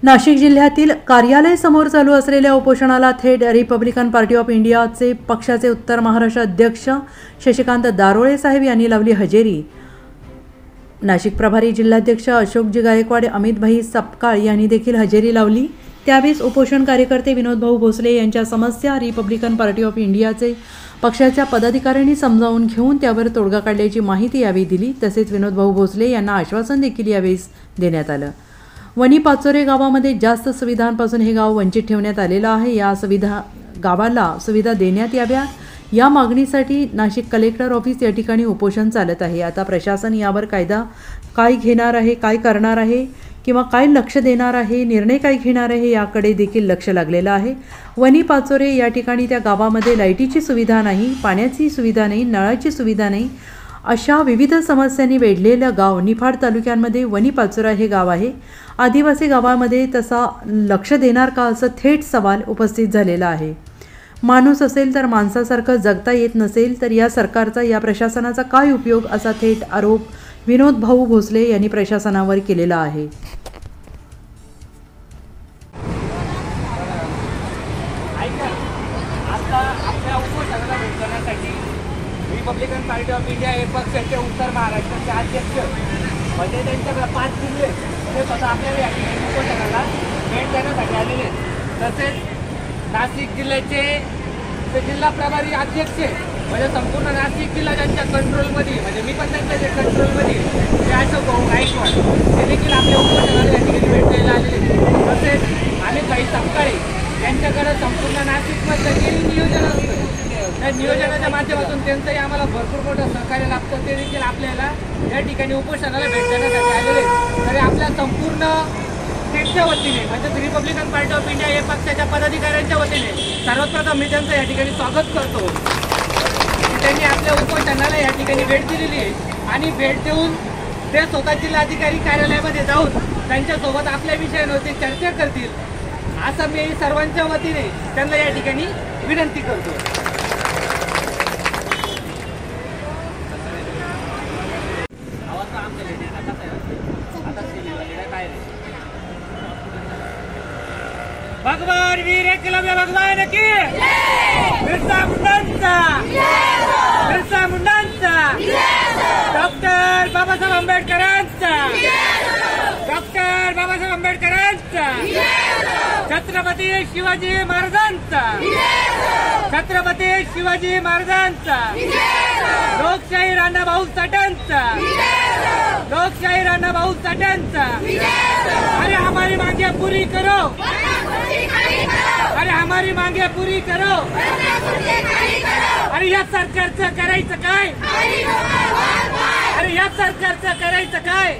नाशिक जिल्ह्यातील कार्यालय समोर चालू असलेल्या उपोषणाला थेट रिपब्लिकन पार्टी ऑफ इंडियाचे पक्षाचे उत्तर महाराष्ट्र अध्यक्ष शशिकांत दारोळे साहेब यांनी लावली हजेरी। नाशिक प्रभारी जिल्हाध्यक्ष अशोकजी गायकवाड, अमितभाई सपकाळ यांनी देखील हजेरी लावली। त्यावेळी उपोषण कार्यकर्ते विनोदभाऊ भोसले यांच्या समस्या रिपब्लिकन पार्टी ऑफ इंडियाचे पक्षाच्या पदाधिकाऱ्यांनी समजावून घेऊन त्यावर तोडगा काढल्याची माहिती यावेळी दिली। तसेच विनोदभाऊ भोसले यांना आश्वासन देखील यावेळी देण्यात आलं। वनी पाचोरे गावामध्ये जास्त सुविधांपासून हे गाव वंचित ठेवण्यात आलेलं आहे। या गावाला सुविधा देण्यात याव्या या मागणीसाठी नाशिक कलेक्टर ऑफिस या ठिकाणी उपोषण चालत आहे। आता प्रशासन यावर कायदा काय घेणार आहे, काय करणार आहे किंवा काय लक्ष देणार आहे, निर्णय काय घेणार आहे याकडे देखील लक्ष लागलेलं आहे। वनी पाचोरे या ठिकाणी त्या गावामध्ये लाईटीची सुविधा नाही, पाण्याची सुविधा नाही, नळाची सुविधा नाही, अशा विविध समस्यांनी वेढलेलं गाव निफाड तालुक्यांमध्ये वनी पाचोरा हे गाव आहे। आदिवासी गावामध्ये तसा लक्ष देणार का असं थेट सवाल उपस्थित झालेला आहे। माणूस असेल तर माणसासारखं जगता येत नसेल तर या सरकारचा, या प्रशासनाचा काय उपयोग, असा थेट आरोप विनोदभाऊ भोसले यांनी प्रशासनावर केलेला आहे। रिपब्लिकन पार्टी ऑफ इंडिया हे पक्षाचे उत्तर महाराष्ट्राचे अध्यक्ष म्हणजे त्यांच्याकडे 5 जिल्हे ते स्वतः आपल्याला या ठिकाणी उपोषणाला भेट देण्यासाठी आलेले। तसेच नाशिक जिल्ह्याचे ते जिल्हा प्रभारी अध्यक्ष म्हणजे संपूर्ण नाशिक जिल्हा त्यांच्या कंट्रोलमध्ये, म्हणजे मी पण त्यांच्या कंट्रोलमध्ये ते अशोकभाऊ गायकवाड ते देखील आपल्या उपोषणाला या ठिकाणी भेट द्यायला आलेले। तसेच अमितभाई सपकाळे यांच्याकडे संपूर्ण नाशिकमधलं जे नियोजन असतं त्या नियोजनाच्या माध्यमातून त्यांचंही आम्हाला भरपूर मोठं सहकार्य लाभतं, ते देखील आपल्याला या ठिकाणी उपोषणाला भेट देण्यासाठी आलेले। तरी आपल्या संपूर्ण स्टेटच्या वतीने म्हणजेच रिपब्लिकन पार्टी ऑफ इंडिया या पक्षाच्या पदाधिकाऱ्यांच्या वतीने सर्वप्रथम मी त्यांचं या ठिकाणी स्वागत करतो की त्यांनी आपल्या उपोषणाला या ठिकाणी भेट दिलेली आहे आणि भेट देऊन ते स्वतः जिल्हाधिकारी कार्यालयामध्ये जाऊन त्यांच्यासोबत आपल्या विषयांवरती चर्चा करतील असं मी सर्वांच्या वतीने त्यांना या ठिकाणी विनंती करतो। भगवान वीर एकलव्य भगवान की बिरसा मुंडांचा, बिरसा मुंडांचा, डॉक्टर बाबासाहेब आंबेडकरांचा, डॉक्टर बाबासाहेब आंबेडकरांचा, छत्रपती शिवाजी महाराजांचा, छत्रपती शिवाजी महाराजांचा, लोकशाही राणाभाऊ साठ्यांचा, लोकशाही राणाभाऊ साठ्यांचा। अरे हमारी मांगे पूरी करो, अरे हमारी मांगे पूरी करो। अरे या सरकारचं करायचं काय, अरे या सरकारचं करायचं काय।